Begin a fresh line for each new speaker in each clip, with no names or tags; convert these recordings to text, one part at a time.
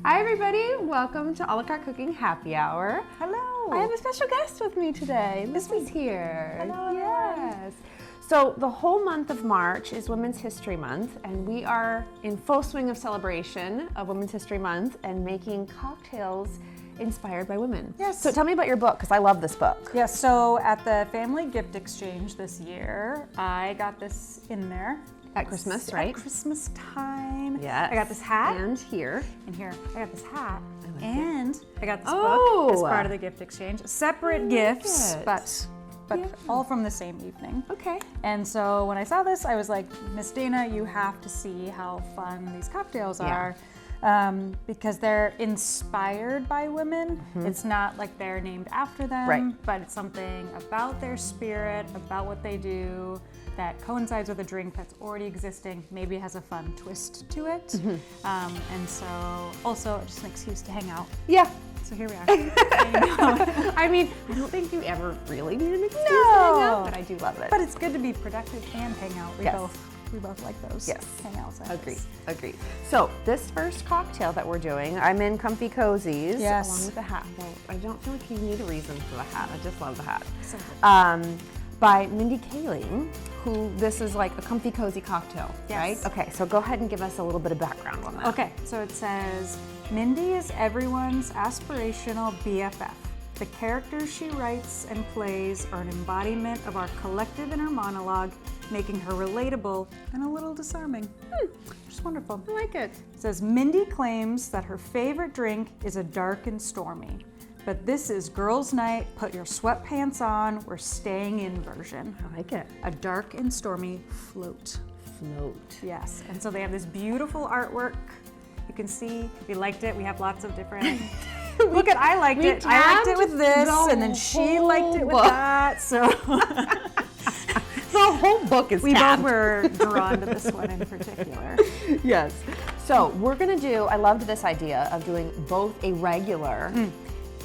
Hi everybody, welcome to Carte Cooking Happy Hour.
Hello.
I have a special guest with me today. Missy's here.
Hello.
Yes. So the whole month of March is Women's History Month, and we are in full swing of celebration of Women's History Month and making cocktails inspired by women.
Yes.
So tell me about your book, because I love this book.
Yes, so at the family gift exchange this year, I got this in there.
At Christmas, right?
At Christmas time.
Yes.
I got this hat.
And here.
And here, I got this hat.
like
and I got this
Oh.
book as part of the gift exchange. Separate gifts,
it.
but
Yeah.
all from the same evening.
Okay.
And so when I saw this, I was like, Miss Dana, you have to see how fun these cocktails are. Because they're inspired by women. It's not like they're named after them,
Right.
but it's something about their spirit, about what they do, that coincides with a drink that's already existing, maybe has a fun twist to it. And so also just an excuse to hang out.
Yeah.
So here we are.
I mean, I don't think you ever really need an excuse to
No.
hang out, but I do love it.
But it's good to be productive and hang out. We
Yes.
both like those.
Yes.
Hangout sessions.
Agreed. So this first cocktail that we're doing, I'm in comfy cozies
Yes.
along with the hat. Well, I don't feel like you need a reason for the hat. I just love the hat.
So
By Mindy Kaling, who this is like a comfy cozy cocktail,
Yes.
right? Okay, so go ahead and give us a little bit of background on that.
Okay, so it says, Mindy is everyone's aspirational BFF. The characters she writes and plays are an embodiment of our collective inner monologue, making her relatable and a little disarming. Just wonderful.
I like it.
It says, Mindy claims that her favorite drink is a dark and stormy. But this is girls' night, put your sweatpants on, we're staying in version.
I like it.
A dark and stormy float.
Float.
Yes, and so they have this beautiful artwork. You can see, we liked it. We have lots of different, look at, I liked it. I liked it with this, and then she liked it with that, so.
The whole book is
We both
tabbed.
were drawn to this one in particular.
Yes. So we're gonna do, I loved this idea of doing both a regular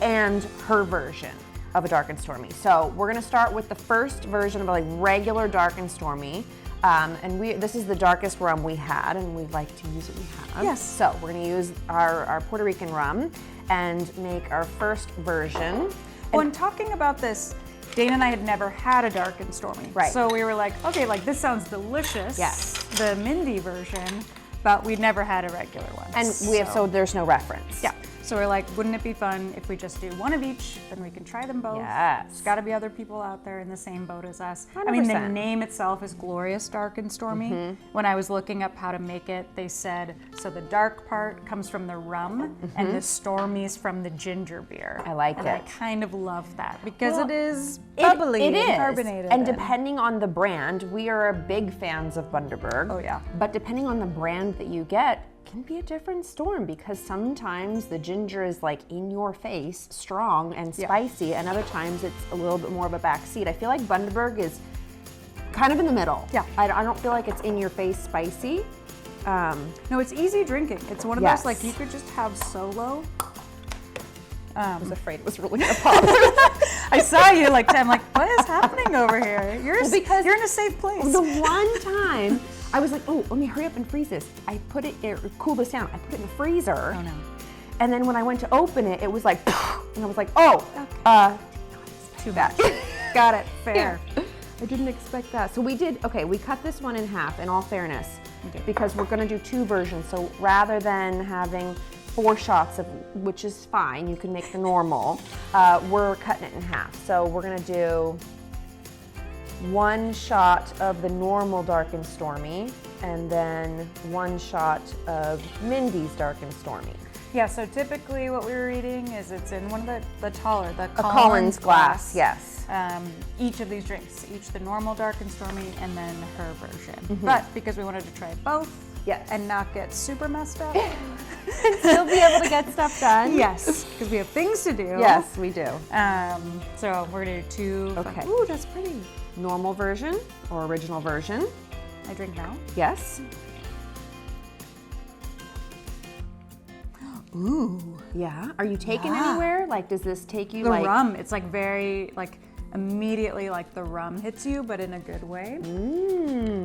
and her version of a dark and stormy. So we're gonna start with the first version of a regular dark and stormy. And this is the darkest rum we had, and we like to use what we have.
Yes.
So we're gonna use our Puerto Rican rum and make our first version.
When talking about this, Dana and I had never had a dark and stormy.
Right.
So we were like, okay, like this sounds delicious.
Yes.
The Mindy version, but we'd never had a regular one.
And we have, so there's no reference.
Yeah. So we're like, wouldn't it be fun if we just do one of each, then we can try them both.
Yes.
There's gotta be other people out there in the same boat as us. I mean, the
100%.
name itself is Glorious Dark and Stormy. When I was looking up how to make it, they said, so the dark part comes from the rum and the stormy's from the ginger beer.
I like
and I
it.
kind of love that because
Well,
it is bubbly
It
and
is.
carbonated.
And depending on the brand, we are big fans of Bundaberg.
Oh, yeah.
But depending on the brand that you get, can be a different storm because sometimes the ginger is like in your face, strong and spicy, and other times it's a little bit more of a backseat. I feel like Bundaberg is kind of in the middle.
Yeah.
I don't feel like it's in your face spicy.
No, it's easy drinking. It's one of
Yes.
those like you could just have solo.
I was afraid it was really gonna pop.
I saw you like, I'm like, what is happening over here?
Because
you're in a safe place.
The one time I was like, oh, let me hurry up and freeze this. I put it, cool this down. I put it in the freezer.
Oh no.
And then when I went to open it, it was like, and I was like, oh,
Too bad. Got it. Fair.
I didn't expect that. So we cut this one in half, in all fairness,
Okay.
because we're gonna do two versions. So rather than having 4 shots of, which is fine, you can make the normal, we're cutting it in half. So we're gonna do 1 shot of the normal dark and stormy, and then 1 shot of Mindy's dark and stormy.
Yeah, so typically what we were reading is it's in one of the taller, the
A Collins glass, yes.
Each of these drinks, each the normal dark and stormy and then her version. But because we wanted to try both
Yes.
and not get super messed up.
And still be able to get stuff done.
Yes, because we have things to do.
Yes, we do.
So we're gonna do 2.
Okay.
Ooh, that's pretty.
Normal version or original version.
I drink now.
Yes.
Ooh.
Yeah. Are you taken
Yeah.
anywhere? Like, does this take you
The
like?
rum, it's like very, like immediately like the rum hits you, but in a good way.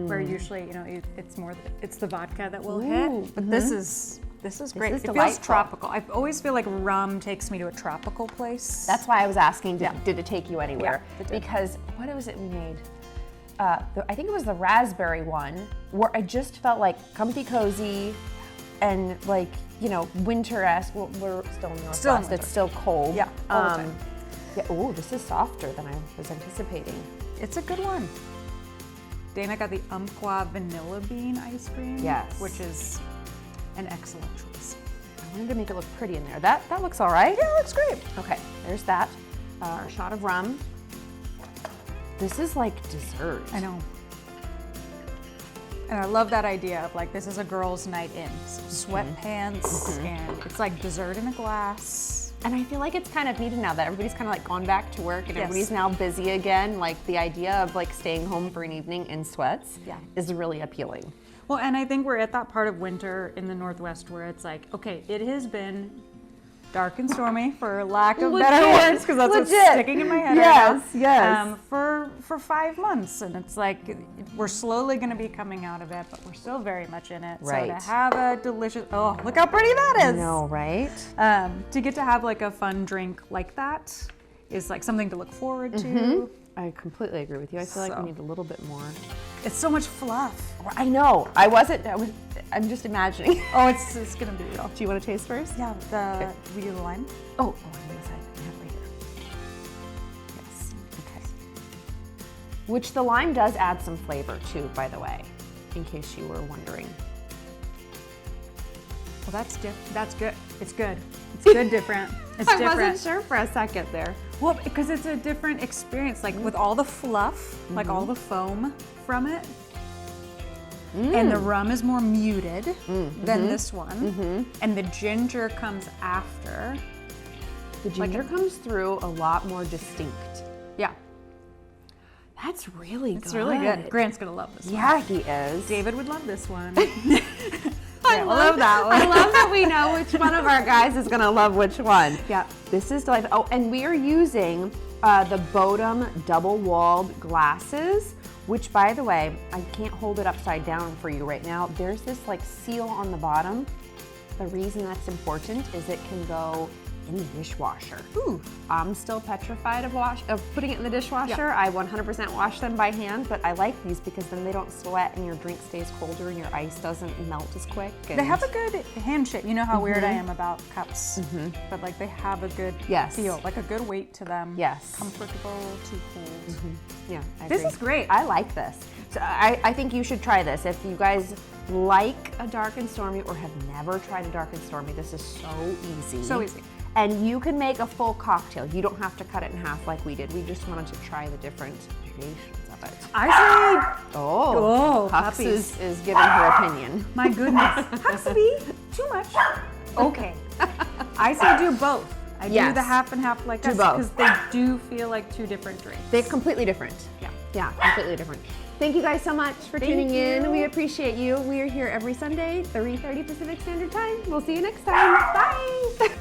Where usually, it's more, it's the vodka that will hit, but this is This is great.
is
It feels
delightful.
tropical. I always feel like rum takes me to a tropical place.
That's why I was asking, did it take you anywhere?
Yeah, it did.
Because what was it we made? I think it was the raspberry one, where I just felt like comfy cozy and like, you know, winter-esque. Well, we're still in the Northwest.
Still in winter.
It's still cold.
Yeah, all the time.
Yeah, ooh, this is softer than I was anticipating.
It's a good one. Dana got the Umpqua vanilla bean ice cream.
Yes.
Which is an excellent choice.
I wanted to make it look pretty in there. That looks all right.
Yeah, it looks great.
Okay, there's that. Our shot of rum. This is like dessert.
I know. And I love that idea of like, this is a girl's night in. Sweatpants, and it's like dessert in a glass.
And I feel like it's kind of needed now that everybody's kind of like gone back to work and
Yes.
everybody's now busy again. Like the idea of like staying home for an evening in sweats is really appealing.
Well, and I think we're at that part of winter in the Northwest where it's like, okay, it has been dark and stormy, for lack of better
Legit.
words, because that's what's
Legit.
sticking in my head
Yes,
right now.
yes.
For 5 months, and it's like we're slowly going to be coming out of it, but we're still very much in it.
Right.
So to have a delicious, oh, look how pretty that is.
No, right?
To get to have like a fun drink like that is like something to look forward to.
I completely agree with you. I feel like
So.
we need a little bit more.
It's so much fluff.
I know. I'm just imagining.
Oh, it's gonna be real.
Do you want to taste first?
Yeah, we do the lime.
Oh, on the other side. I have it right here. Yes. Okay. Which the lime does add some flavor too, by the way, in case you were wondering.
Well, that's good. It's good. It's good. Different. It's
I
different.
wasn't sure for a second there.
Well, because it's a different experience. Like with all the fluff, like all the foam from it, and the rum is more muted than this one, and the ginger comes after.
The ginger comes through a lot more distinct.
Yeah,
That's really
it's really good. Grant's gonna love this one.
Yeah, he is.
David would love this one.
I
love that one.
I love that we know which one of our guys is gonna love which one.
Yeah.
This is delightful. Oh, and we are using the Bodum double-walled glasses, which, by the way, I can't hold it upside down for you right now. There's this like seal on the bottom. The reason that's important is it can go in the dishwasher.
Ooh.
I'm still petrified of putting it in the dishwasher. I 100% wash them by hand, but I like these because then they don't sweat and your drink stays colder and your ice doesn't melt as quick. And
They have a good handshake. You know how weird I am about cups, but like they have a good feel, like a good weight to them.
Yes.
Comfortable to hold.
Yeah, I
This
agree.
is great.
I like this. So I think you should try this. If you guys like a dark and stormy or have never tried a dark and stormy, this is so easy.
So easy.
And you can make a full cocktail. You don't have to cut it in half like we did. We just wanted to try the different variations of it.
I say,
Oh, Hux
puppies.
is giving her opinion.
my goodness, Huxley, too much. Okay. I say do both. I do
Yes.
the half and half like
Do
this
both.
because they do feel like two different drinks.
They're completely different.
Yeah.
Yeah, completely different. Thank you guys so much for tuning in. We appreciate you. We are here every Sunday, 3:30 Pacific Standard Time. We'll see you next time. Bye.